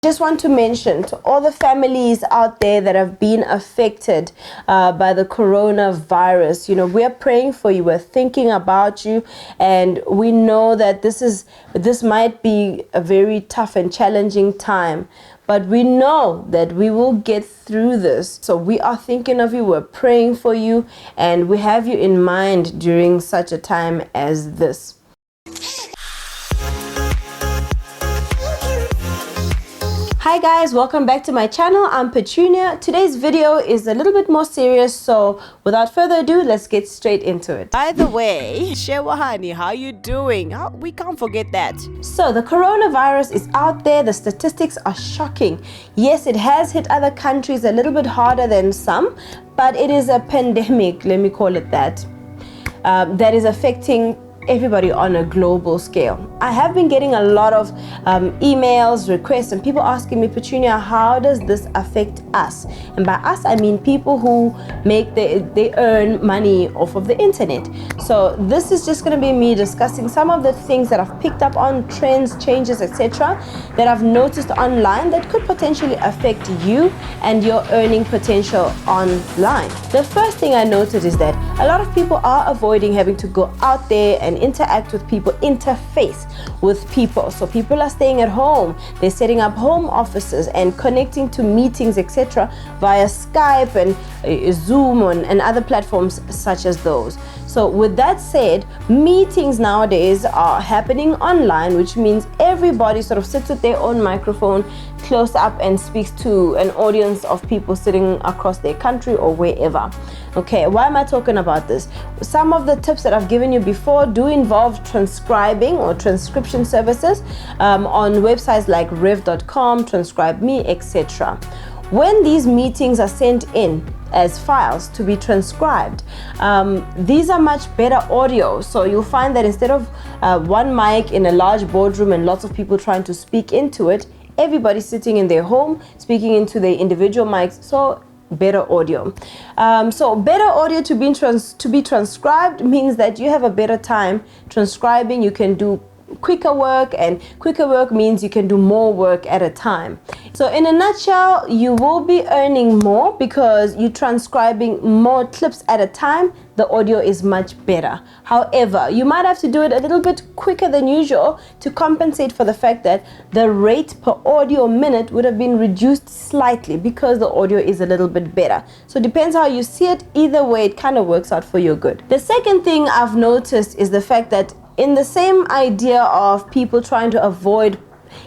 Just want to mention to all the families out there that have been affected by the coronavirus, we are praying for you, we're thinking about you, and we know that this might be a very tough and challenging time, but we know that we will get through this. So we are thinking of you, we're praying for you, and we have you in mind during such a time as this. Hi guys, welcome back to my channel. I'm Petunia. Today's video is a little bit more serious, so without further ado, let's get straight into it. By the way, Shewahani, how you doing? We can't forget that. So the coronavirus is out there. The statistics are shocking. Yes, it has hit other countries a little bit harder than some, but it is a pandemic, let me call it that, that is affecting everybody on a global scale. I have been getting a lot of emails, requests, and people asking me, Petunia, how does this affect us? And by us, I mean people who they earn money off of the internet. So this is just going to be me discussing some of the things that I've picked up on, trends, changes, etc., that I've noticed online that could potentially affect you and your earning potential online. The first thing I noted is that a lot of people are avoiding having to go out there and interact with people, interface with people. So people are staying at home, they're setting up home offices and connecting to meetings, etc., via Skype and Zoom and other platforms such as those. So with that said, meetings nowadays are happening online, which means everybody sort of sits with their own microphone close up and speaks to an audience of people sitting across their country or wherever. Okay, why am I talking about this? Some of the tips that I've given you before do involve transcribing or transcription services on websites like rev.com, transcribe.me, etc. When these meetings are sent in as files to be transcribed, these are much better audio. So you'll find that instead of one mic in a large boardroom and lots of people trying to speak into it, everybody's sitting in their home speaking into their individual mics. So better audio. So better audio to be transcribed means that you have a better time transcribing. You can do quicker work, and quicker work means you can do more work at a time. So in a nutshell, you will be earning more because you're transcribing more clips at a time. The audio is much better. However, you might have to do it a little bit quicker than usual to compensate for the fact that the rate per audio minute would have been reduced slightly because the audio is a little bit better. So it depends how you see it. Either way, it kind of works out for your good. The second thing I've noticed is the fact that in the same idea of people trying to avoid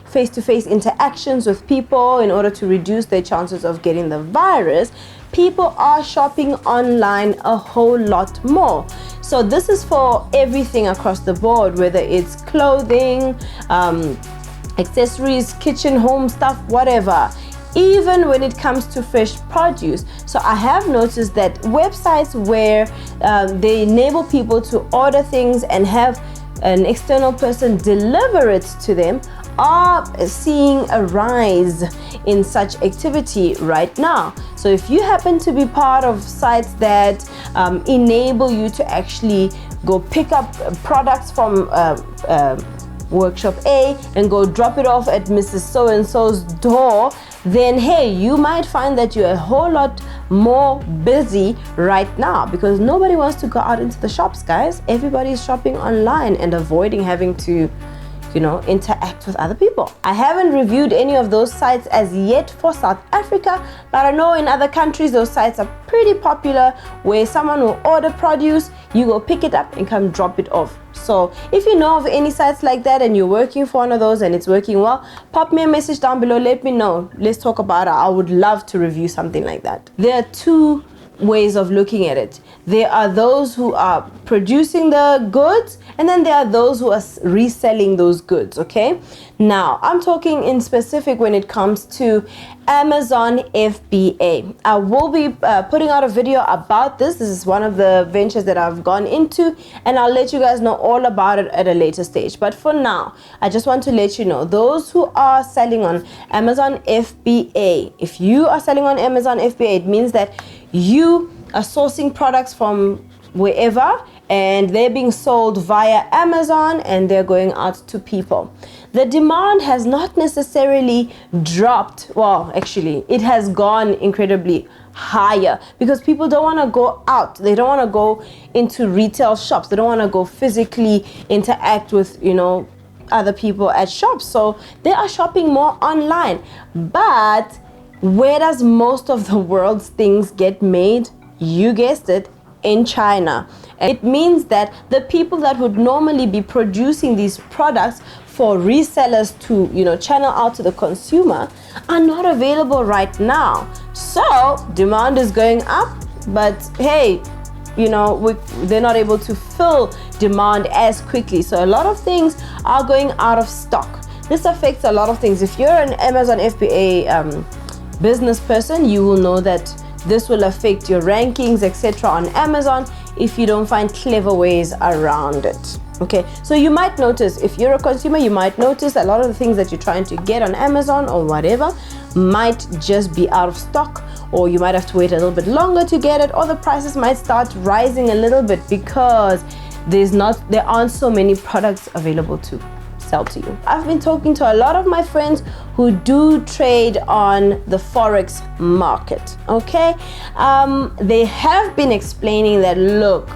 face-to-face interactions with people in order to reduce their chances of getting the virus, people are shopping online a whole lot more. So this is for everything across the board, whether it's clothing, accessories, kitchen, home stuff, whatever. Even when it comes to fresh produce. So I have noticed that websites where they enable people to order things and have an external person deliver it to them are seeing a rise in such activity right now. So if you happen to be part of sites that enable you to actually go pick up products from workshop A and go drop it off at Mrs. So-and-so's door, then hey, you might find that you're a whole lot more busy right now because nobody wants to go out into the shops, guys. Everybody's shopping online and avoiding having to interact with other people. I haven't reviewed any of those sites as yet for South Africa, but I know in other countries those sites are pretty popular where someone will order produce, you go pick it up and come drop it off. So if you know of any sites like that and you're working for one of those and it's working well, pop me a message down below, let me know. Let's talk about it. I would love to review something like that. There are two ways of looking at it. There are those who are producing the goods, and then there are those who are reselling those goods. Okay, now I'm talking in specific when it comes to Amazon FBA. I will be putting out a video about this. This is one of the ventures that I've gone into, and I'll let you guys know all about it at a later stage. But for now, I just want to let you know, those who are selling on Amazon FBA, if you are selling on Amazon FBA, it means that you are sourcing products from wherever and they're being sold via Amazon and they're going out to people. the demand has not necessarily dropped. Well, actually, it has gone incredibly higher because people don't want to go out. They don't want to go into retail shops. They don't want to go physically interact with, other people at shops. So they are shopping more online. But where does most of the world's things get made? You guessed it, in China. And it means that the people that would normally be producing these products for resellers to, channel out to the consumer are not available right now. So demand is going up, but hey, they're not able to fill demand as quickly. So a lot of things are going out of stock. This affects a lot of things. If you're an Amazon FBA business person, you will know that this will affect your rankings, etc. on Amazon if you don't find clever ways around it. Okay, so you might notice, if you're a consumer, you might notice a lot of the things that you're trying to get on Amazon or whatever might just be out of stock, or you might have to wait a little bit longer to get it, or the prices might start rising a little bit because there aren't so many products available to sell to you. I've been talking to a lot of my friends who do trade on the Forex market, okay? They have been explaining that, look,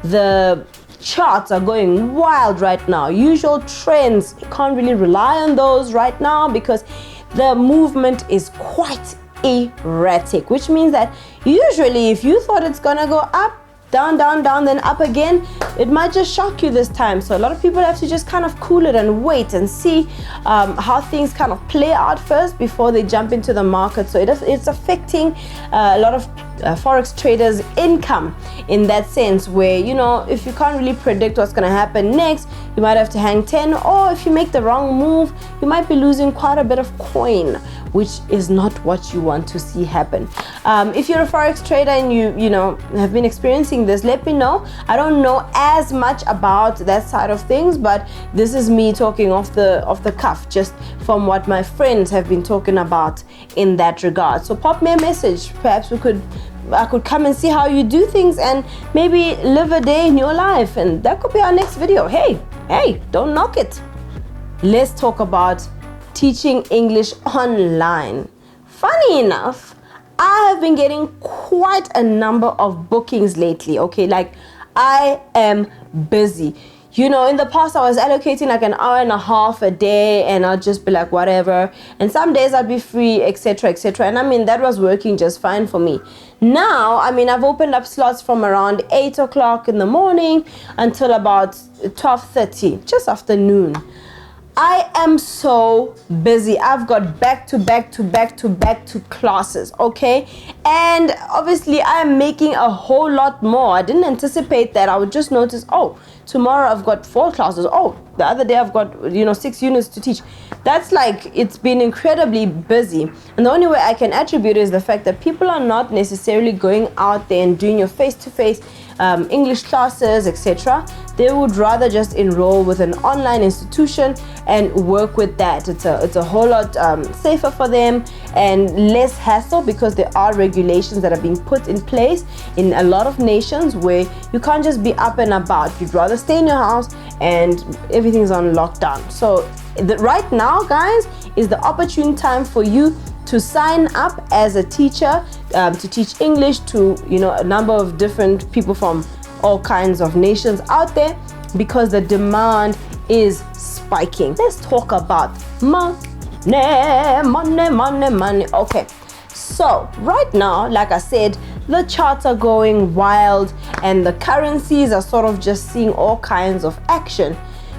the charts are going wild right now. Usual trends, you can't really rely on those right now because the movement is quite erratic, which means that usually if you thought it's gonna go up, down, down, down, then up again, it might just shock you this time. So a lot of people have to just kind of cool it and wait and see how things kind of play out first before they jump into the market. So it's affecting a lot of Forex traders' income in that sense, where, if you can't really predict what's going to happen next, you might have to hang 10, or if you make the wrong move, you might be losing quite a bit of coin, which is not what you want to see happen. If you're a Forex trader and you have been experiencing this, let me know. I don't know as much about that side of things, but this is me talking off the cuff, just from what my friends have been talking about in that regard. So pop me a message. Perhaps I could come and see how you do things and maybe live a day in your life, and that could be our next video. Hey, don't knock it. Let's talk about teaching English online. Funny enough, I have been getting quite a number of bookings lately, okay? Like, I am busy. In the past I was allocating like an hour and a half a day, and I'll just be like, whatever. And some days I'd be free, etc., etc. And that was working just fine for me. Now, I've opened up slots from around 8 o'clock in the morning until about 12:30, just after noon. I am so busy. I've got back to back classes, okay? And obviously I am making a whole lot more. I didn't anticipate that. I would just notice, oh, tomorrow I've got 4 classes. Oh, the other day I've got 6 units to teach. That's like, it's been incredibly busy. And the only way I can attribute is the fact that people are not necessarily going out there and doing your face-to-face English classes, etc. They would rather just enroll with an online institution and work with that. It's a whole lot safer for them and less hassle, because there are regulations that are being put in place in a lot of nations where you can't just be up and about. You'd rather stay in your house and everything's on lockdown. So right now, guys, is the opportune time for you to sign up as a teacher to teach English to a number of different people from all kinds of nations out there, because the demand is spiking. Let's talk about money. Okay, so right now, like I said, the charts are going wild and the currencies are sort of just seeing all kinds of action.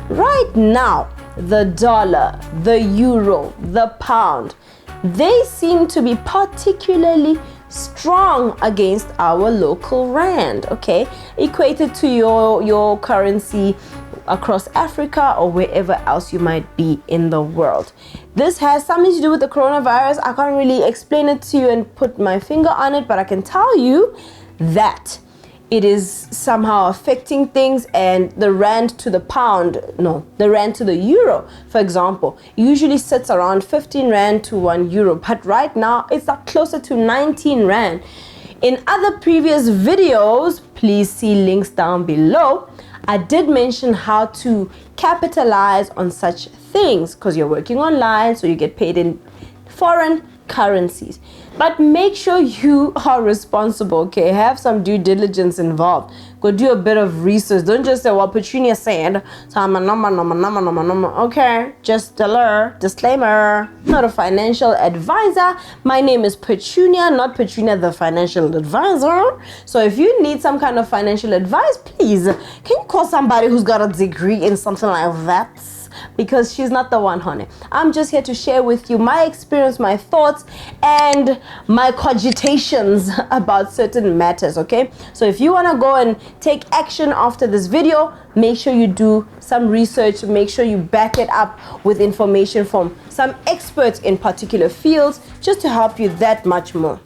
Right now, the dollar, the euro, the pound, they seem to be particularly strong against our local rand, okay? Equated to your currency across Africa or wherever else you might be in the world. This has something to do with the coronavirus. I can't really explain it to you and put my finger on it, but I can tell you that it is somehow affecting things, and the rand to the the rand to the euro, for example, usually sits around 15 rand to 1 euro, but right now it's up closer to 19 rand. In other previous videos, please see links down below, I did mention how to capitalize on such things because you're working online, so you get paid in foreign currencies. But make sure you are responsible, okay? Have some due diligence involved. Go do a bit of research. Don't just say, well, Petunia said, so I'm a number. Okay, just disclaimer. Not a financial advisor. My name is Petunia, not Petunia the financial advisor. So if you need some kind of financial advice, please, can you call somebody who's got a degree in something like that? Because she's not the one, honey. I'm just here to share with you my experience, my thoughts, and my cogitations about certain matters, okay? So if you want to go and take action after this video, make sure you do some research, make sure you back it up with information from some experts in particular fields, just to help you that much more.